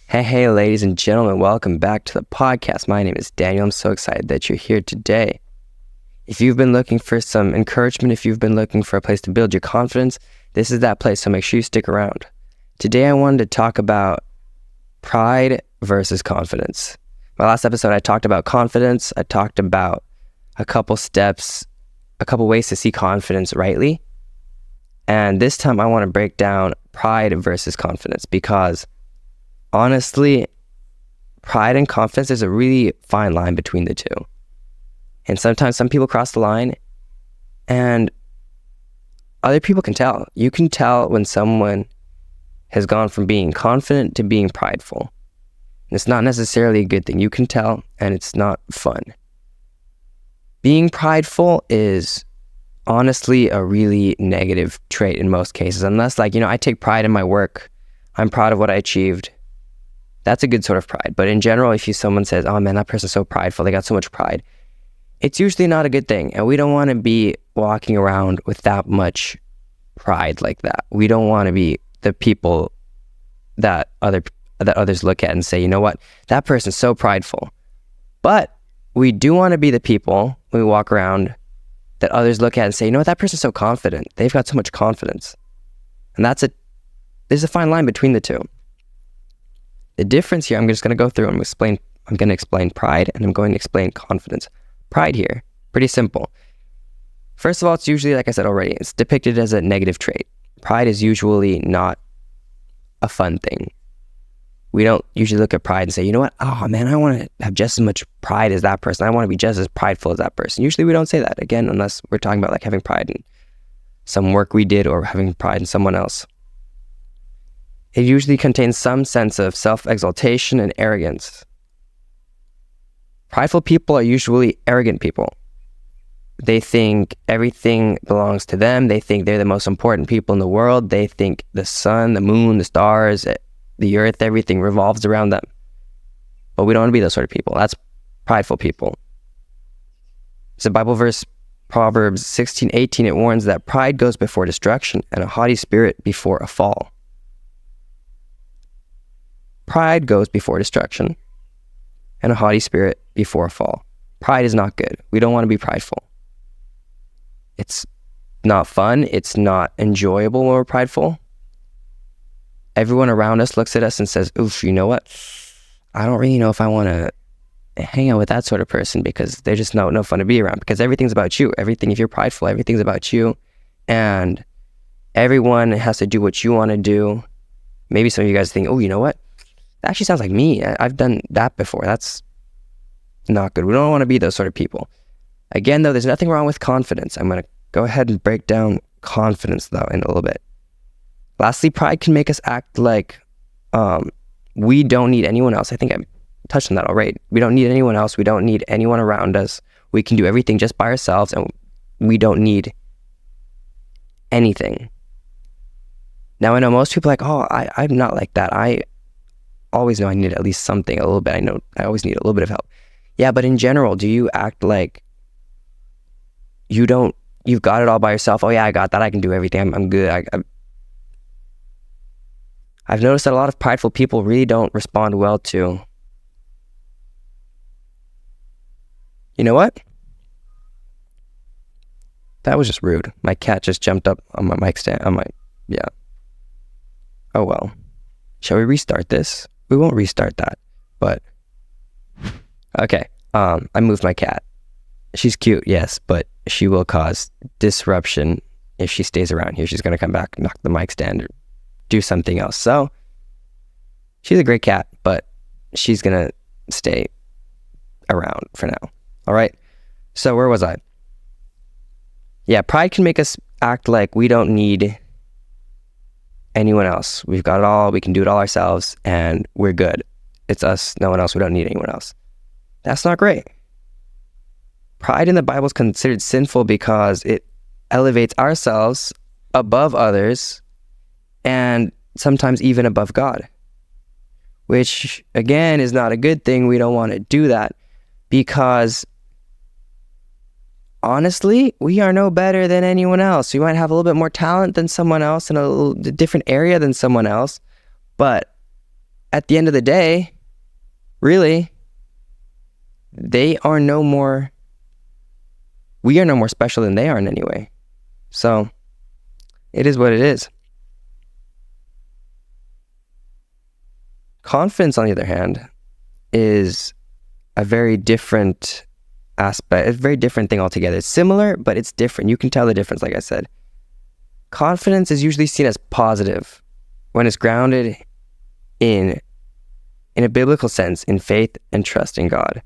Hey, ladies and gentlemen, welcome back to the podcast. My name is Daniel. I'm so excited that you're here today. If you've been looking for some encouragement, if you've been looking for a place to build your confidence, this is that place, so make sure you stick around. Today, I wanted to talk about pride versus confidence. My last episode, I talked about confidence. I talked about a couple steps, a couple ways to see confidence rightly. And this time, I want to break down pride versus confidence because honestly, pride and confidence, there's a really fine line between the two. And sometimes some people cross the line and other people can tell. You can tell when someone has gone from being confident to being prideful. And it's not necessarily a good thing. You can tell, and it's not fun. Being prideful is honestly a really negative trait in most cases, unless I take pride in my work. I'm proud of what I achieved. That's a good sort of pride. But in general, if someone says, oh man, that person's so prideful, they got so much pride, it's usually not a good thing. And we don't want to be walking around with that much pride like that. We don't want to be the people that others look at and say, you know what, that person's so prideful. But we do want to be the people when we walk around that others look at and say, you know what, that person's so confident. They've got so much confidence. And there's a fine line between the two. The difference here, I'm just going to go through and I'm going to explain pride and I'm going to explain confidence. Pride here, pretty simple. First of all, it's usually, like I said already, it's depicted as a negative trait. Pride is usually not a fun thing. We don't usually look at pride and say, you know what, oh man, I want to have just as much pride as that person. I want to be just as prideful as that person. Usually we don't say that, again, unless we're talking about having pride in some work we did or having pride in someone else. It usually contains some sense of self-exaltation and arrogance. Prideful people are usually arrogant people. They think everything belongs to them. They think they're the most important people in the world. They think the sun, the moon, the stars, the earth, everything revolves around them. But we don't want to be those sort of people. That's prideful people. It's a Bible verse, Proverbs 16:18. It warns that pride goes before destruction and a haughty spirit before a fall. Pride goes before destruction and a haughty spirit before a fall. Pride is not good. We don't want to be prideful. It's not fun. It's not enjoyable when we're prideful. Everyone around us looks at us and says, oof, you know what? I don't really know if I want to hang out with that sort of person because they're just no fun to be around, because everything's about you. Everything, if you're prideful, everything's about you. And everyone has to do what you want to do. Maybe some of you guys think, oh, you know what? That actually sounds like me. I've done that before. That's not good. We don't want to be those sort of people. Again, though, there's nothing wrong with confidence. I'm going to go ahead and break down confidence, though, in a little bit. Lastly, pride can make us act like we don't need anyone else. I think I touched on that already. We don't need anyone else. We don't need anyone around us. We can do everything just by ourselves, and we don't need anything. Now, I know most people are like, oh, I'm not like that. I always know I need at least something, a little bit. I know I always need a little bit of help. Yeah, but in general, do you act like you've got it all by yourself? Oh yeah, I got that. I can do everything. I'm good. I've noticed that a lot of prideful people really don't respond well to, you know what? That was just rude. My cat just jumped up on my mic stand. Yeah. Oh well. Shall we restart this? We won't restart that, but okay. I moved my cat. She's cute, yes, but she will cause disruption if she stays around here. She's going to come back, knock the mic stand, or do something else. So she's a great cat, but she's going to stay around for now. All right. So where was I? Yeah, pride can make us act like we don't need anyone else. We've got it all. We can do it all ourselves, and we're good. It's us, no one else. We don't need anyone else. That's not great. Pride in the Bible is considered sinful because it elevates ourselves above others and sometimes even above God, which again is not a good thing. We don't want to do that because honestly, we are no better than anyone else. We might have a little bit more talent than someone else in a little different area than someone else, but at the end of the day, really, we are no more special than they are in any way. So it is what it is. Confidence, on the other hand, is a very different aspect, a very different thing altogether. It's similar, but it's different. You can tell the difference, like I said. Confidence is usually seen as positive when it's grounded in a biblical sense, in faith and trust in God.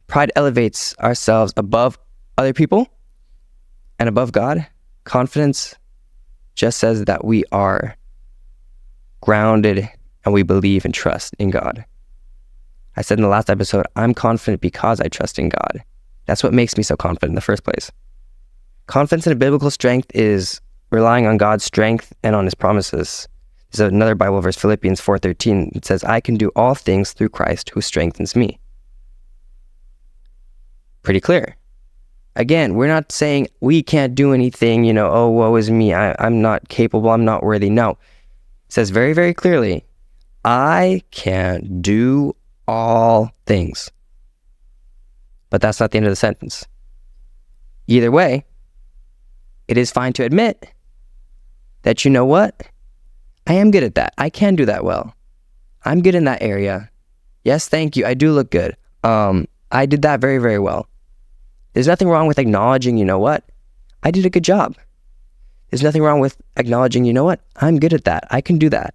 Pride elevates ourselves above other people and above God. Confidence just says that we are grounded and we believe and trust in God. I said in the last episode, I'm confident because I trust in God. That's what makes me so confident in the first place. Confidence in a biblical strength is relying on God's strength and on his promises. There's another Bible verse, Philippians 4:13. It says, I can do all things through Christ who strengthens me. Pretty clear. Again, we're not saying we can't do anything, oh, woe is me. I'm not capable. I'm not worthy. No. It says very, very clearly, I can do all things. But that's not the end of the sentence. Either way, it is fine to admit that, you know what? I am good at that. I can do that well. I'm good in that area. Yes, thank you. I do look good. I did that very, very well. There's nothing wrong with acknowledging, you know what? I did a good job. There's nothing wrong with acknowledging, you know what? I'm good at that. I can do that.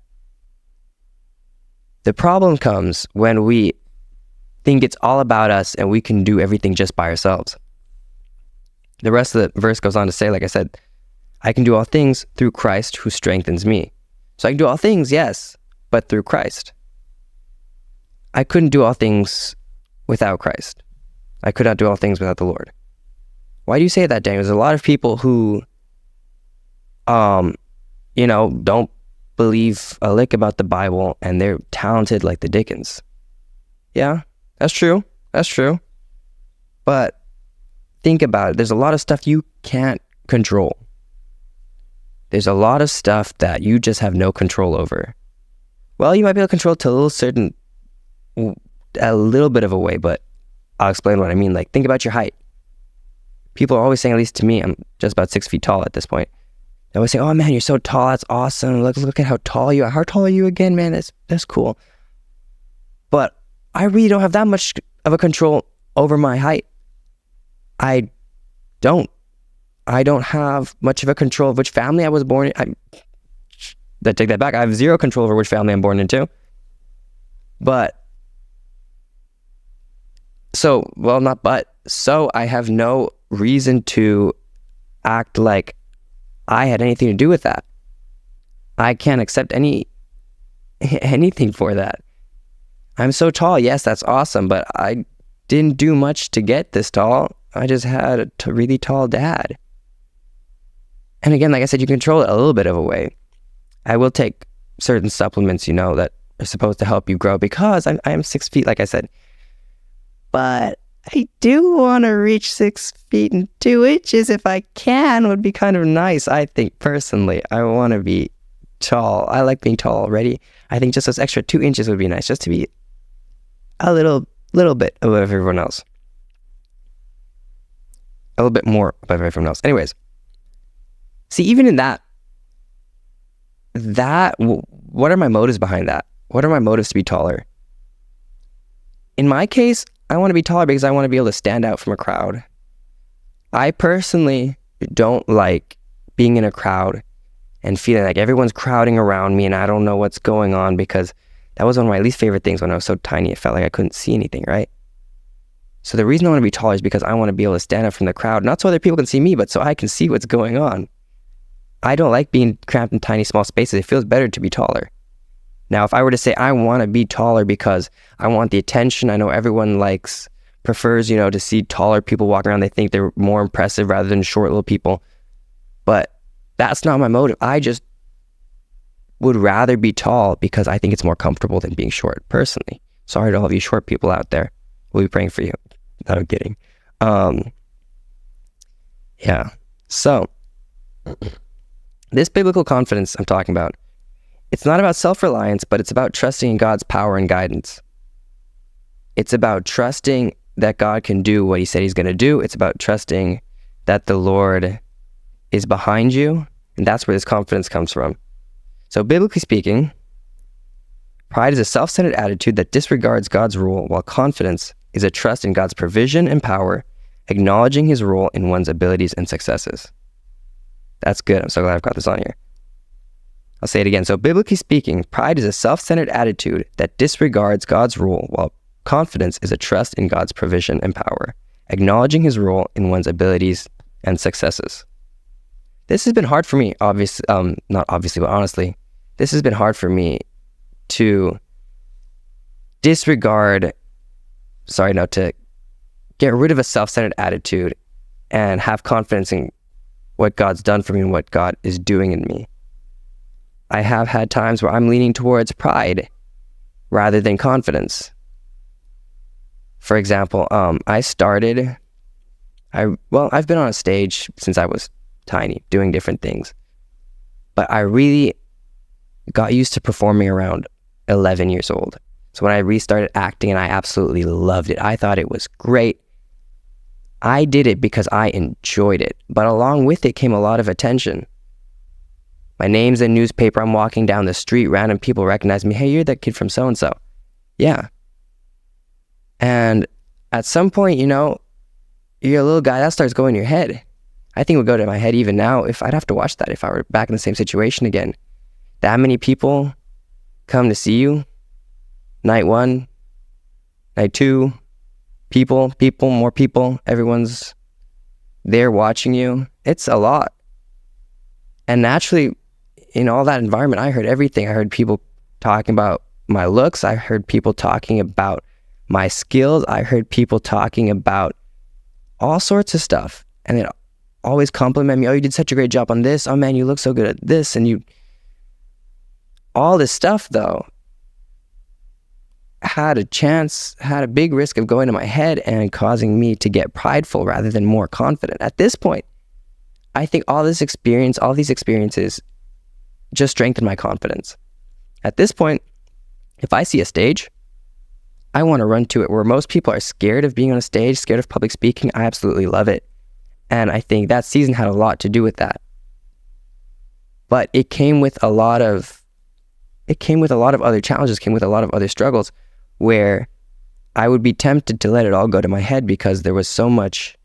The problem comes when we think it's all about us and we can do everything just by ourselves. The rest of the verse goes on to say, like I said, I can do all things through Christ who strengthens me. So I can do all things, yes, but through Christ. I couldn't do all things without Christ. I could not do all things without the Lord. Why do you say that, Daniel? There's a lot of people who, don't believe a lick about the Bible and they're talented like the Dickens. Yeah, that's true. That's true. But think about it. There's a lot of stuff you can't control. There's a lot of stuff that you just have no control over. Well, you might be able to control it to a little bit of a way, but I'll explain what I mean. Like, think about your height. People are always saying, at least to me, I'm just about 6 feet tall at this point. They always say, oh man, you're so tall. That's awesome. Look at how tall you are. How tall are you again, man? That's cool. But I really don't have that much of a control over my height. I don't have much of a control of which family I was born in. I take that back. I have zero control over which family I'm born into. So I have no reason to act like I had anything to do with that. I can't accept anything for that. I'm so tall. Yes, that's awesome, but I didn't do much to get this tall. I just had a really tall dad. And again, like I said, you control it a little bit of a way. I will take certain supplements, that are supposed to help you grow because I am 6 feet, like I said. But I do want to reach 6 feet and 2 inches if I can. Would be kind of nice, I think, personally. I want to be tall. I like being tall already. I think just those extra 2 inches would be nice, just to be a little bit above everyone else. A little bit more above everyone else. Anyways, see, even in that, what are my motives behind that? What are my motives to be taller? In my case, I want to be taller because I want to be able to stand out from a crowd. I personally don't like being in a crowd and feeling like everyone's crowding around me and I don't know what's going on, because that was one of my least favorite things when I was so tiny. It felt like I couldn't see anything, right? So the reason I want to be taller is because I want to be able to stand out from the crowd, not so other people can see me, but so I can see what's going on. I don't like being cramped in tiny, small spaces. It feels better to be taller. Now, if I were to say I want to be taller because I want the attention, I know everyone prefers, to see taller people walk around. They think they're more impressive rather than short little people. But that's not my motive. I just would rather be tall because I think it's more comfortable than being short, personally. Sorry to all of you short people out there. We'll be praying for you. No, I'm kidding. Yeah. So, this biblical confidence I'm talking about It's not about self-reliance, but it's about trusting in God's power and guidance. It's about trusting that God can do what he said he's going to do. It's about trusting that the Lord is behind you, and that's where this confidence comes from. So biblically speaking, pride is a self-centered attitude that disregards God's rule, while confidence is a trust in God's provision and power, acknowledging his role in one's abilities and successes. That's good. I'm so glad I've got this on here. I'll say it again. So biblically speaking, pride is a self-centered attitude that disregards God's rule, while confidence is a trust in God's provision and power, acknowledging his role in one's abilities and successes. This has been hard for me, not obviously, but honestly, this has been hard for me to to get rid of a self-centered attitude and have confidence in what God's done for me and what God is doing in me. I have had times where I'm leaning towards pride rather than confidence. For example, I've been on a stage since I was tiny, doing different things. But I really got used to performing around 11 years old. So when I restarted acting, and I absolutely loved it. I thought it was great. I did it because I enjoyed it. But along with it came a lot of attention. My name's in newspaper. I'm walking down the street. Random people recognize me. Hey, you're that kid from so-and-so. Yeah. And at some point, you're a little guy, that starts going in your head. I think it would go to my head even now if I'd have to watch that if I were back in the same situation again. That many people come to see you. Night one, night two, people, more people. Everyone's there watching you. It's a lot. And naturally, in all that environment, I heard everything. I heard people talking about my looks. I heard people talking about my skills. I heard people talking about all sorts of stuff. And they'd always compliment me. Oh, you did such a great job on this. Oh man, you look so good at this. And all this stuff though, had a big risk of going to my head and causing me to get prideful rather than more confident. At this point, I think all these experiences just strengthen my confidence. At this point, if I see a stage, I want to run to it. Where most people are scared of being on a stage, scared of public speaking, I absolutely love it. And I think that season had a lot to do with that. But it came with a lot of other challenges, came with a lot of other struggles where I would be tempted to let it all go to my head because there was so much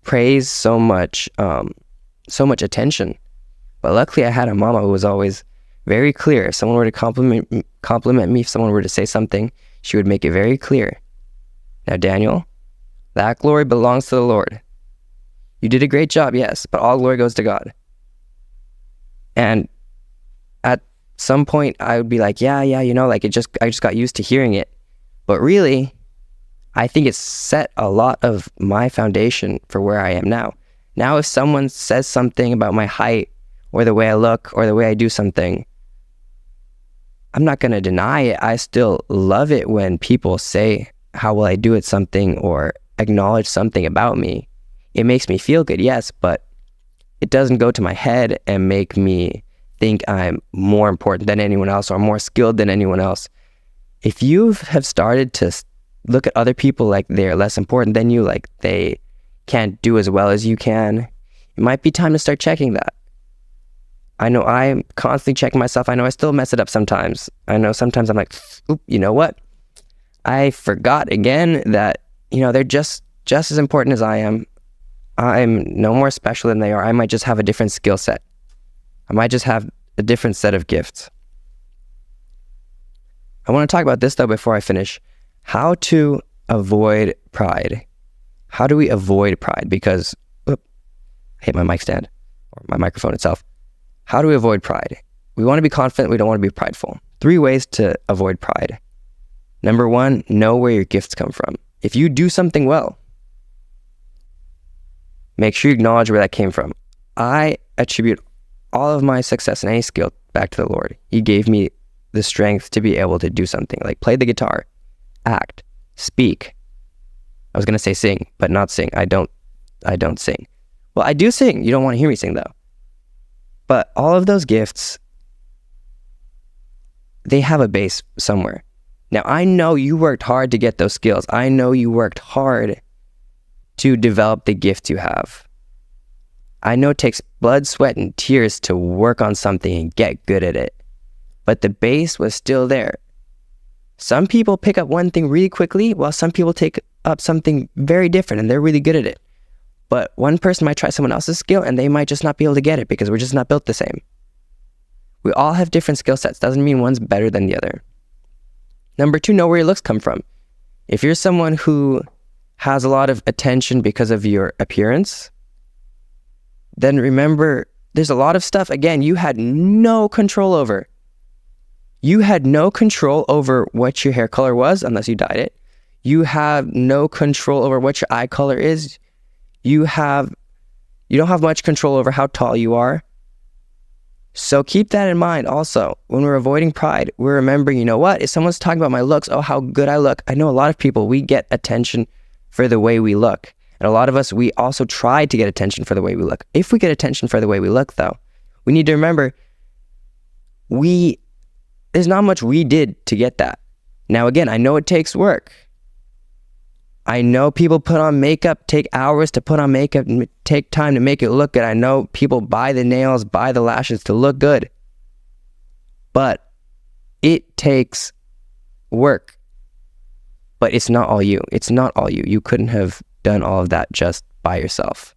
praise, so much attention. But luckily I had a mama who was always very clear. If someone were to compliment me, if someone were to say something, she would make it very clear. Now, Daniel, that glory belongs to the Lord. You did a great job, yes, but all glory goes to God. And at some point I would be like, yeah, I just got used to hearing it. But really, I think it's set a lot of my foundation for where I am now. Now, if someone says something about my height or the way I look or the way I do something, I'm not going to deny it. I still love it when people say how well I do at something or acknowledge something about me. It makes me feel good, yes, but it doesn't go to my head and make me think I'm more important than anyone else or more skilled than anyone else. If you have started to look at other people like they're less important than you, like they can't do as well as you can, it might be time to start checking that. I know I'm constantly checking myself. I know I still mess it up sometimes. I know sometimes I'm like, oop, you know what? I forgot again that, they're just as important as I am. I'm no more special than they are. I might just have a different skill set. I might just have a different set of gifts. I want to talk about this though before I finish. How to avoid pride. How do we avoid pride? Because, I hit my mic stand or my microphone itself. How do we avoid pride? We want to be confident. We don't want to be prideful. 3 ways to avoid pride. Number 1, know where your gifts come from. If you do something well, make sure you acknowledge where that came from. I attribute all of my success and any skill back to the Lord. He gave me the strength to be able to do something like play the guitar, act, speak. I was going to say sing, but not sing. I don't sing. Well, I do sing. You don't want to hear me sing though. But all of those gifts they have a base somewhere. Now, I know you worked hard to get those skills. I know you worked hard to develop the gift you have. I know it takes blood, sweat, and tears to work on something and get good at it. But the base was still there. Some people pick up one thing really quickly, while some people take up something very different and they're really good at it. But one person might try someone else's skill and they might just not be able to get it because we're just not built the same. We all have different skill sets. Doesn't mean one's better than the other. Number 2, know where your looks come from. If you're someone who has a lot of attention because of your appearance, then remember there's a lot of stuff, again, you had no control over. You had no control over what your hair color was unless you dyed it. You have no control over what your eye color is. You don't have much control over how tall you are. So keep that in mind also. When we're avoiding pride, we're remembering, you know what? If someone's talking about my looks, oh, how good I look. I know a lot of people, we get attention for the way we look. And a lot of us, we also try to get attention for the way we look. If we get attention for the way we look, though, we need to remember, there's not much we did to get that. Now, again, I know it takes work. I know people put on makeup, take hours to put on makeup, and take time to make it look good. I know people buy the nails, buy the lashes to look good. But it takes work. But it's not all you. It's not all you. You couldn't have done all of that just by yourself.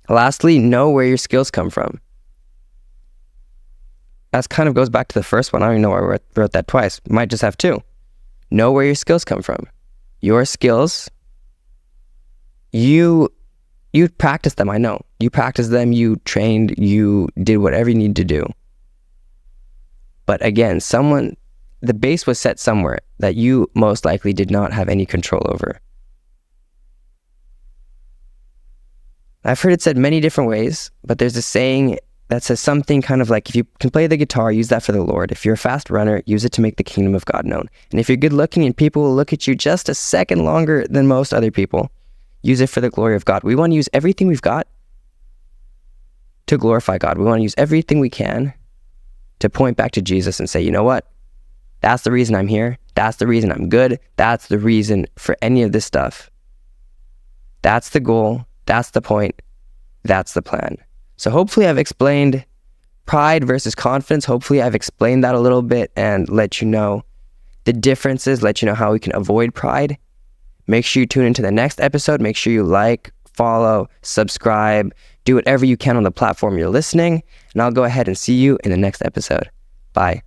Lastly, know where your skills come from. That kind of goes back to the first one. I don't even know why I wrote that twice. Might just have 2. Know where your skills come from. Your skills, you practiced them, I know. You practiced them, you trained, you did whatever you needed to do. But again, the base was set somewhere that you most likely did not have any control over. I've heard it said many different ways, but there's a saying that says something kind of like, if you can play the guitar, use that for the Lord. If you're a fast runner, use it to make the kingdom of God known. And if you're good looking and people will look at you just a second longer than most other people, use it for the glory of God. We want to use everything we've got to glorify God. We want to use everything we can to point back to Jesus and say, you know what? That's the reason I'm here. That's the reason I'm good. That's the reason for any of this stuff. That's the goal. That's the point. That's the plan. So hopefully I've explained pride versus confidence. Hopefully I've explained that a little bit and let you know the differences, let you know how we can avoid pride. Make sure you tune into the next episode. Make sure you like, follow, subscribe, do whatever you can on the platform you're listening. And I'll go ahead and see you in the next episode. Bye.